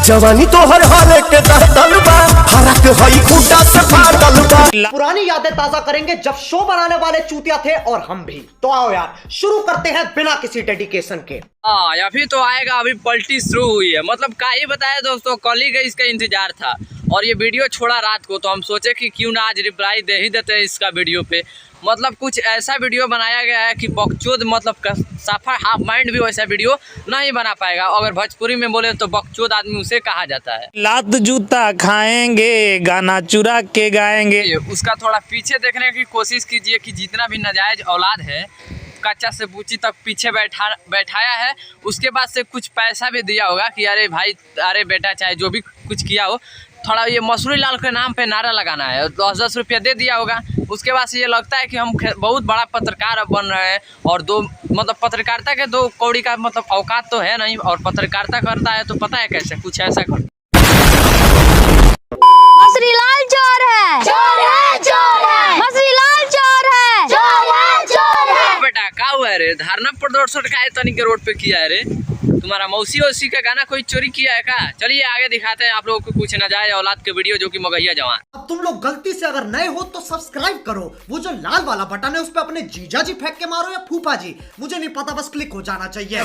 जवानी तो हर हाल के दहदल बा, फरक हई खूंटा से फाटल बा। पुरानी यादें ताजा करेंगे जब शो बनाने वाले चूतिया थे और हम भी। तो आओ यार शुरू करते हैं बिना किसी डेडिकेशन के। अभी तो आएगा, अभी पलटी शुरू हुई है। मतलब का ही बताया दोस्तों, कल ही का इसका इंतजार था और ये वीडियो छोड़ा रात को, तो हम सोचे कि क्यों ना आज रिप्लाई दे ही देते हैं इसका वीडियो पे। मतलब कुछ ऐसा वीडियो बनाया गया है कि बकचोद, मतलब साफा हाफ माइंड भी वैसा वीडियो नहीं बना पाएगा। अगर भोजपुरी में बोले तो बकचोद आदमी उसे कहा जाता है। लात जूता खाएंगे, गाना चुरा के गाएंगे। उसका थोड़ा पीछे देखने की कोशिश कीजिए कि जितना भी नाजायज औलाद है, कच्चा से बूची तक पीछे बैठाया है। उसके बाद से कुछ पैसा भी दिया होगा कि अरे भाई, अरे बेटा, चाहे जो भी कुछ किया हो, थोड़ा ये मसूरी लाल के नाम पे नारा लगाना है, 10-10 रुपया दे दिया होगा। उसके बाद से ये लगता है कि हम बहुत बड़ा पत्रकार अब बन रहे हैं। और दो मतलब पत्रकारिता के दो कौड़ी का मतलब औकात तो है नहीं, और पत्रकारिता करता है तो पता है कैसे, कुछ ऐसा कर। मसूरी लाल चोर है, चोर है, चोर है। मसूरी लाल चोर है, चोर है, चोर है। बेटा का हुआ है रे? धारणा प्रदर्शन का तनी के रोड पे किया है रे? तुम्हारा मौसी वौसी का गाना कोई चोरी किया है का? चलिए आगे दिखाते हैं आप लोगों को कुछ नाजायज औलाद के वीडियो जो कि मगहिया जवान। अब तुम लोग गलती से अगर नए हो तो सब्सक्राइब करो। वो जो लाल वाला बटन है उस पे अपने जीजा जी फेंक के मारो या फूफा जी, मुझे नहीं पता, बस क्लिक हो जाना चाहिए।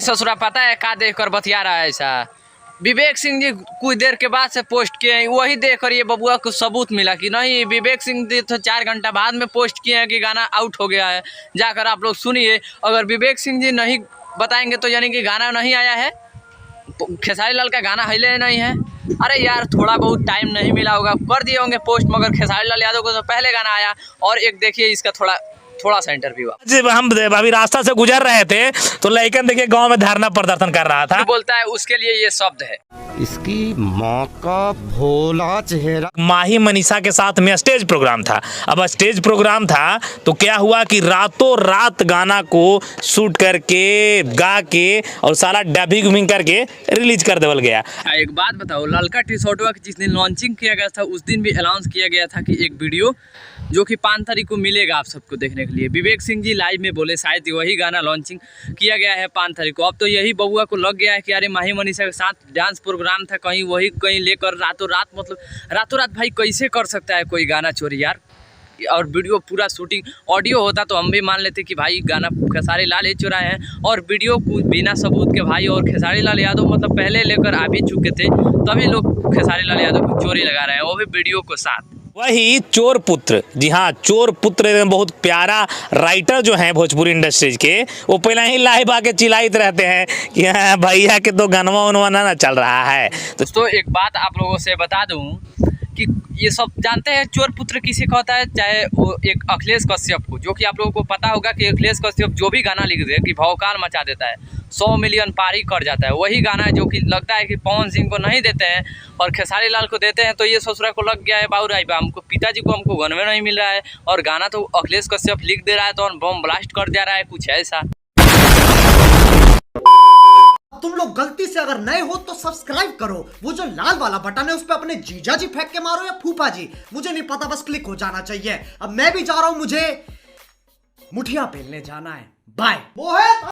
ससुरा पता है का देख कर बतिया रहा है ऐसा? विवेक सिंह जी कुछ देर के बाद से पोस्ट किए हैं, वही देख कर ये बबुआ को सबूत मिला कि नहीं, विवेक सिंह जी तो 4 घंटा बाद में पोस्ट किए हैं कि गाना आउट हो गया है। जाकर आप लोग सुनिए। अगर विवेक सिंह जी नहीं बताएंगे तो यानी कि गाना नहीं आया है, खेसारी लाल का गाना हिले नहीं है। अरे यार, थोड़ा बहुत टाइम नहीं मिला होगा, कर दिए होंगे पोस्ट, मगर खेसारी लाल यादव को तो पहले गाना आया। और एक देखिए इसका थोड़ा सा इंटरव्यू। हम अभी रास्ता से गुजर रहे थे तो लड़कन देखिए गांव में धरना प्रदर्शन कर रहा था। बोलता है उसके लिए ये शब्द है, इसकी माँ का भोला चेहरा। माही मनीषा के साथ में स्टेज प्रोग्राम था। अब स्टेज प्रोग्राम था तो क्या हुआ कि रातों रात गाना को शूट करके, गा के और सारा डबिंग करके रिलीज कर देवल गया। एक बात बताओ, ललका टी शर्टवा की जिस दिन लॉन्चिंग किया गया था उस दिन भी अनाउंस किया गया था कि एक वीडियो जो कि 5 तारीख को मिलेगा आप सबको देखने के लिए। विवेक सिंह जी लाइव में बोले शायद वही गाना लॉन्चिंग किया गया है 5 तारीख को। अब तो यही बबुआ को लग गया है कि अरे माही मनीषा के साथ डांस प्रोग्राम था, कहीं लेकर रातों रात भाई कैसे कर सकता है कोई गाना चोरी यार? और वीडियो पूरा शूटिंग ऑडियो होता तो हम भी मान लेते कि भाई गाना खेसारी लाल ही चुराए हैं। और वीडियो को बिना सबूत के भाई, और खेसारी लाल यादव मतलब पहले लेकर आ भी चुके थे, तभी लोग खेसारी लाल यादव को चोरी लगा रहे हैं, वो भी वीडियो को साथ। वही चोर पुत्र, जी हाँ, चोर पुत्र बहुत प्यारा राइटर जो हैं भोजपुरी इंडस्ट्रीज के, वो पहले ही लाइव आके चिल्लाते रहते हैं कि हाँ भैया के तो गनवा उनवा ना चल रहा है। तो एक बात आप लोगों से बता दूं कि ये सब जानते हैं चोर पुत्र किसे कहता है, चाहे वो एक अखिलेश कश्यप को, जो कि आप लोगों को पता होगा कि अखिलेश कश्यप जो भी गाना लिख दे कि भौकाल मचा देता है, 100 मिलियन पार ही कर जाता है। वही गाना है जो कि लगता है कि पवन सिंह को नहीं देते हैं और खेसारी लाल को देते हैं, तो ये ससुरा को लग गया है बाबू राय, हमको पिताजी को हमको गन में नहीं मिल रहा है और गाना तो अखिलेश कश्यप लिख दे रहा है तो बम ब्लास्ट कर दे रहा है, कुछ ऐसा। तुम लोग गलती से अगर नए हो तो सब्सक्राइब करो। वो जो लाल वाला बटन है उस पे अपने जीजा जी फेंक के मारो या फूफा जी, मुझे नहीं पता, बस क्लिक हो जाना चाहिए। अब मैं भी जा रहा हूं, मुझे मुठिया पेलने जाना है। बाय।